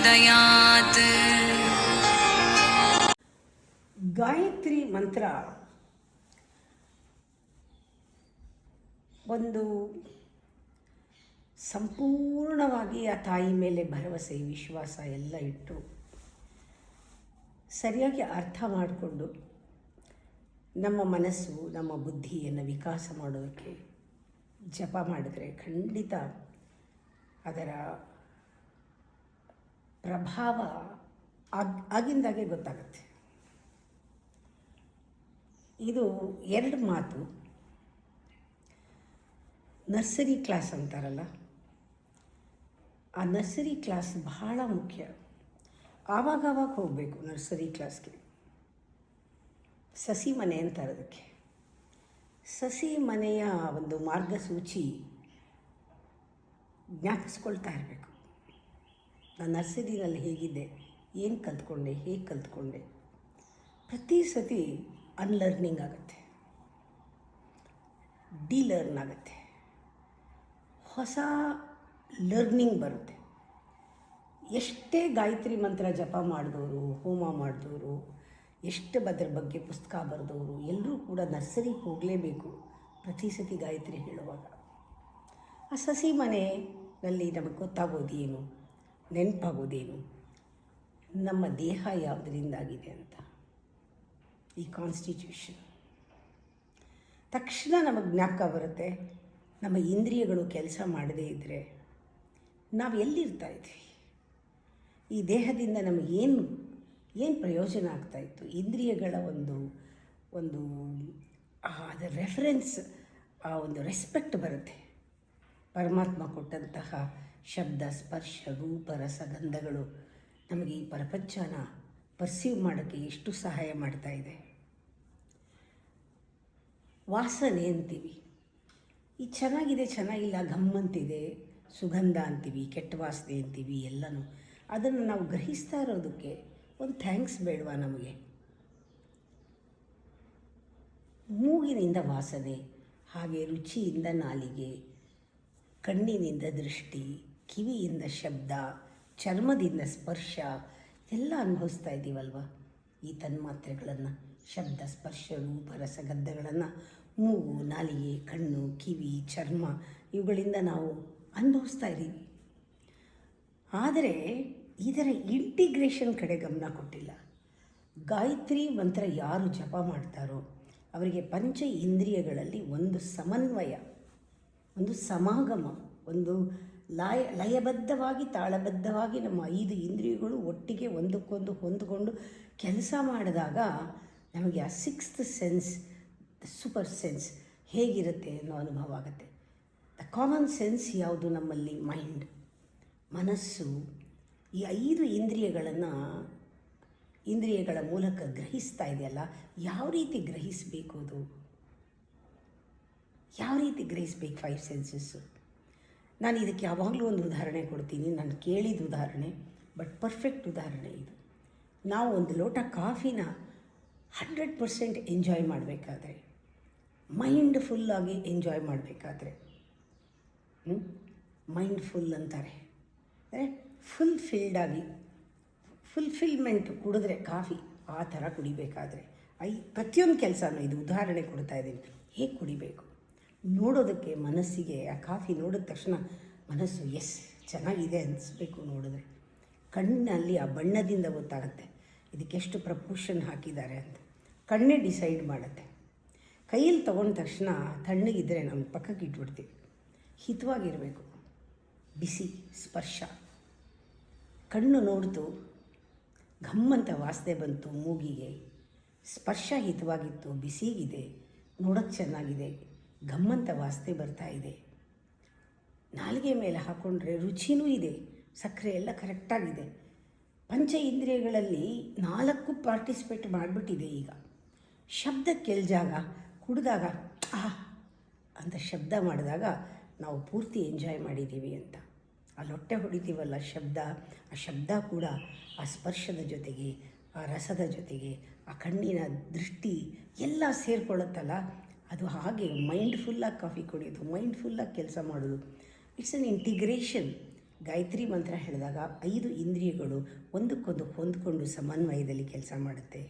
प्रचोदयात्। ಗಾಯತ್ರಿ ಮಂತ್ರ ಒಂದು ಸಂಪೂರ್ಣವಾಗಿ ಆ ತಾಯಿ ಮೇಲೆ ಭರವಸೆ ವಿಶ್ವಾಸ ಎಲ್ಲ ಇಟ್ಟು ಸರಿಯಾಗಿ ಅರ್ಥ ಮಾಡಿಕೊಂಡು ನಮ್ಮ ಮನಸ್ಸು ನಮ್ಮ ಬುದ್ಧಿಯನ್ನು ವಿಕಾಸ ಮಾಡೋದಕ್ಕೆ ಜಪ ಮಾಡಿದ್ರೆ ಖಂಡಿತ ಅದರ ಪ್ರಭಾವ ಆಗಿಂದಾಗೆ ಗೊತ್ತಾಗುತ್ತೆ. ಇದು ಎರಡು ಮಾತು. ನರ್ಸರಿ ಕ್ಲಾಸ್ ಅಂತಾರಲ್ಲ, ಆ ನರ್ಸರಿ ಕ್ಲಾಸ್ ಬಹಳ ಮುಖ್ಯ. ಆವಾಗವಾಗ ಹೋಗಬೇಕು ನರ್ಸರಿ ಕ್ಲಾಸ್ಗೆ. ಸಸಿ ಮನೆ ಅಂತಾರೆ ಅದಕ್ಕೆ. ಸಸಿ ಮನೆಯ ಒಂದು ಮಾರ್ಗಸೂಚಿ ಜ್ಞಾಪಿಸ್ಕೊಳ್ತಾ ಇರಬೇಕು. ನಾನು ನರ್ಸರಿನಲ್ಲಿ ಹೇಗಿದ್ದೆ, ಏನು ಕಲ್ತ್ಕೊಂಡೆ, ಹೇಗೆ ಕಲ್ತ್ಕೊಂಡೆ. ಪ್ರತಿ ಸತಿ ಅನ್ಲರ್ನಿಂಗ್ ಆಗುತ್ತೆ, ಡಿಲರ್ನ್ ಆಗುತ್ತೆ, ಹೊಸ ಲರ್ನಿಂಗ್ ಬರುತ್ತೆ. ಎಷ್ಟೇ ಗಾಯತ್ರಿ ಮಂತ್ರ ಜಪ ಮಾಡಿದವರು, ಹೋಮ ಮಾಡಿದವರು, ಎಷ್ಟು ಅದ್ರ ಬಗ್ಗೆ ಪುಸ್ತಕ ಬರೆದವರು ಎಲ್ಲರೂ ಕೂಡ ನರ್ಸರಿಗೆ ಹೋಗಲೇಬೇಕು ಪ್ರತಿ ಸತಿ ಗಾಯತ್ರಿ ಹೇಳುವಾಗ. ಆ ಸಸಿ ಮನೆಯಲ್ಲಿ ನಮಗೆ ಗೊತ್ತಾಗೋದೇನು, ನೆನಪಾಗೋದೇನು, ನಮ್ಮ ದೇಹ ಯಾವುದರಿಂದಾಗಿದೆ ಅಂತ. ಈ ಕಾನ್ಸ್ಟಿಟ್ಯೂಷನ್ ತಕ್ಷಣ ನಮಗೆ ಜ್ಞಾಪಕ ಬರುತ್ತೆ. ನಮ್ಮ ಇಂದ್ರಿಯಗಳು ಕೆಲಸ ಮಾಡದೇ ಇದ್ದರೆ ನಾವು ಎಲ್ಲಿರ್ತಾ ಇದ್ವಿ, ಈ ದೇಹದಿಂದ ನಮಗೇನು ಪ್ರಯೋಜನ ಆಗ್ತಾಯಿತ್ತು. ಇಂದ್ರಿಯಗಳ ಒಂದು ಅದರ ರೆಫರೆನ್ಸ್, ಆ ಒಂದು ರೆಸ್ಪೆಕ್ಟ್ ಬರುತ್ತೆ. ಪರಮಾತ್ಮ ಕೊಟ್ಟಂತಹ ಶಬ್ದ, ಸ್ಪರ್ಶ, ರೂಪ, ರಸ, ಗಂಧಗಳು ನಮಗೆ ಈ ಪ್ರಪಂಚನ ಪರ್ಸೀವ್ ಮಾಡೋಕ್ಕೆ ಎಷ್ಟು ಸಹಾಯ ಮಾಡ್ತಾಯಿದೆ. ವಾಸನೆ ಅಂತೀವಿ, ಈ ಚೆನ್ನಾಗಿದೆ ಚೆನ್ನಾಗಿಲ್ಲ, ಘಮ್ಮಂತಿದೆ, ಸುಗಂಧ ಅಂತೀವಿ, ಕೆಟ್ಟ ವಾಸನೆ ಅಂತೀವಿ, ಎಲ್ಲನೂ ಅದನ್ನು ನಾವು ಗ್ರಹಿಸ್ತಾ ಇರೋದಕ್ಕೆ ಒಂದು ಥ್ಯಾಂಕ್ಸ್ ಬೇಡವಾ ನಮಗೆ? ಮೂಗಿನಿಂದ ವಾಸನೆ, ಹಾಗೆ ರುಚಿಯಿಂದ ನಾಲಿಗೆ, ಕಣ್ಣಿನಿಂದ ದೃಷ್ಟಿ, ಕಿವಿಯಿಂದ ಶಬ್ದ, ಚರ್ಮದಿಂದ ಸ್ಪರ್ಶ ಎಲ್ಲ ಅನುಭವಿಸ್ತಾ ಇದ್ದೀವಲ್ವ. ಈ ತನ್ಮಾತ್ರೆಗಳನ್ನು, ಶಬ್ದ, ಸ್ಪರ್ಶ, ರೂಪ, ರಸಗಂಧಗಳನ್ನು ಮೂಗು, ನಾಲಿಗೆ, ಕಣ್ಣು, ಕಿವಿ, ಚರ್ಮ ಇವುಗಳಿಂದ ನಾವು ಅನುಭವಿಸ್ತಾ ಇದ್ದೀವಿ. ಆದರೆ ಇದರ ಇಂಟಿಗ್ರೇಷನ್ ಕಡೆ ಗಮನ ಕೊಟ್ಟಿಲ್ಲ. ಗಾಯತ್ರಿ ಮಂತ್ರ ಯಾರು ಜಪ ಮಾಡ್ತಾರೋ ಅವರಿಗೆ ಪಂಚ ಇಂದ್ರಿಯಗಳಲ್ಲಿ ಒಂದು ಸಮನ್ವಯ, ಒಂದು ಸಮಾಗಮ, ಒಂದು ಲಯಬದ್ಧವಾಗಿ ತಾಳಬದ್ಧವಾಗಿ ನಮ್ಮ 5 ಇಂದ್ರಿಯಗಳು ಒಟ್ಟಿಗೆ ಒಂದಕ್ಕೊಂದು ಹೊಂದಿಕೊಂಡು ಕೆಲಸ ಮಾಡಿದಾಗ ನಮಗೆ ಆ 6th ಸೆನ್ಸ್, ಸೂಪರ್ ಸೆನ್ಸ್ ಹೇಗಿರುತ್ತೆ ಅನ್ನೋ ಅನುಭವ ಆಗುತ್ತೆ. ದ ಕಾಮನ್ ಸೆನ್ಸ್ ಯಾವುದು? ನಮ್ಮಲ್ಲಿ ಮೈಂಡ್, ಮನಸ್ಸು. ಈ 5 ಇಂದ್ರಿಯಗಳ ಮೂಲಕ ಗ್ರಹಿಸ್ತಾ ಇದೆಯಲ್ಲ, ಯಾವ ರೀತಿ ಗ್ರಹಿಸಬೇಕು? ಅದು ಯಾವ ರೀತಿ ಗ್ರಹಿಸ್ಬೇಕು 5 ಸೆನ್ಸಸ್ಸು? ನಾನು ಇದಕ್ಕೆ ಯಾವಾಗಲೂ ಒಂದು ಉದಾಹರಣೆ ಕೊಡ್ತೀನಿ. ನಾನು ಕೇಳಿದ ಉದಾಹರಣೆ, ಬಟ್ ಪರ್ಫೆಕ್ಟ್ ಉದಾಹರಣೆ ಇದು. ನಾವು ಒಂದು ಲೋಟ ಕಾಫಿನ 100% ಎಂಜಾಯ್ ಮಾಡಬೇಕಾದ್ರೆ, ಮೈಂಡ್ಫುಲ್ಲಾಗಿ ಎಂಜಾಯ್ ಮಾಡಬೇಕಾದ್ರೆ, ಮೈಂಡ್ಫುಲ್ ಅಂತಾರೆ, ಅಂದರೆ ಫುಲ್ಫಿಲ್ಡಾಗಿ, ಫುಲ್ಫಿಲ್ಮೆಂಟ್ ಕುಡಿದ್ರೆ ಕಾಫಿ ಆ ಥರ ಕುಡಿಬೇಕಾದ್ರೆ, ಪ್ರತಿಯೊಂದು ಕೆಲಸನೂ ಇದು ಉದಾಹರಣೆ ಕೊಡ್ತಾ ಇದ್ದೀನಿ. ಹೇಗೆ ಕುಡಿಬೇಕು ನೋಡೋದಕ್ಕೆ, ಮನಸ್ಸಿಗೆ ಆ ಕಾಫಿ ನೋಡಿದ ತಕ್ಷಣ ಮನಸ್ಸು ಎಸ್ ಚೆನ್ನಾಗಿದೆ ಅನಿಸ್ಬೇಕು. ನೋಡಿದ್ರೆ ಕಣ್ಣಲ್ಲಿ ಆ ಬಣ್ಣದಿಂದ ಗೊತ್ತಾಗುತ್ತೆ ಇದಕ್ಕೆಷ್ಟು ಪ್ರಪೋರ್ಷನ್ ಹಾಕಿದ್ದಾರೆ ಅಂತ. ಕಣ್ಣೇ ಡಿಸೈಡ್ ಮಾಡುತ್ತೆ. ಕೈಯಲ್ಲಿ ತೊಗೊಂಡ ತಕ್ಷಣ ತಣ್ಣಗಿದ್ದರೆ ನಮ್ಮ ಪಕ್ಕಕ್ಕೆ ಇಟ್ಬಿಡ್ತೀವಿ. ಹಿತವಾಗಿರಬೇಕು, ಬಿಸಿ ಸ್ಪರ್ಶ. ಕಣ್ಣು ನೋಡ್ತು, ಘಮ್ಮಂತ ವಾಸನೆ ಬಂತು ಮೂಗಿಗೆ, ಸ್ಪರ್ಶ ಹಿತವಾಗಿತ್ತು, ಬಿಸಿಗಿದೆ, ನೋಡೋಕ್ಕೆ ಚೆನ್ನಾಗಿದೆ, ಘಮ್ಮಂತ ವಾಸನೆ ಬರ್ತಾ ಇದೆ. ನಾಲಿಗೆ ಮೇಲೆ ಹಾಕ್ಕೊಂಡ್ರೆ ರುಚಿನೂ ಇದೆ, ಸಕ್ಕರೆ ಎಲ್ಲ ಕರೆಕ್ಟಾಗಿದೆ. ಪಂಚ ಇಂದ್ರಿಯಗಳಲ್ಲಿ 4 ಪಾರ್ಟಿಸಿಪೇಟ್ ಮಾಡಿಬಿಟ್ಟಿದೆ. ಈಗ ಶಬ್ದ ಕೇಳಿದಾಗ, ಕುಡಿದಾಗ ಅಂತ ಶಬ್ದ ಮಾಡಿದಾಗ ನಾವು ಪೂರ್ತಿ ಎಂಜಾಯ್ ಮಾಡಿದ್ದೀವಿ ಅಂತ. ಆ ಲೊಟ್ಟೆ ಹೊಡಿತೀವಲ್ಲ ಶಬ್ದ, ಆ ಶಬ್ದ ಕೂಡ ಆ ಸ್ಪರ್ಶದ ಜೊತೆಗೆ, ಆ ರಸದ ಜೊತೆಗೆ, ಆ ಕಣ್ಣಿನ ದೃಷ್ಟಿ ಎಲ್ಲ ಸೇರಿಕೊಳ್ಳುತ್ತಲ್ಲ, ಅದು ಹಾಗೆ ಮೈಂಡ್ಫುಲ್ಲಾಗಿ ಕಾಫಿ ಕುಡಿಯೋದು, ಮೈಂಡ್ಫುಲ್ಲಾಗಿ ಕೆಲಸ ಮಾಡೋದು. It's an integration. ಗಾಯತ್ರಿ ಮಂತ್ರ ಹೇಳಿದಾಗ 5 ಇಂದ್ರಿಯಗಳು ಒಂದಕ್ಕೊಂದು ಹೊಂದ್ಕೊಂಡು ಸಮನ್ವಯದಲ್ಲಿ ಕೆಲಸ ಮಾಡುತ್ತೆ.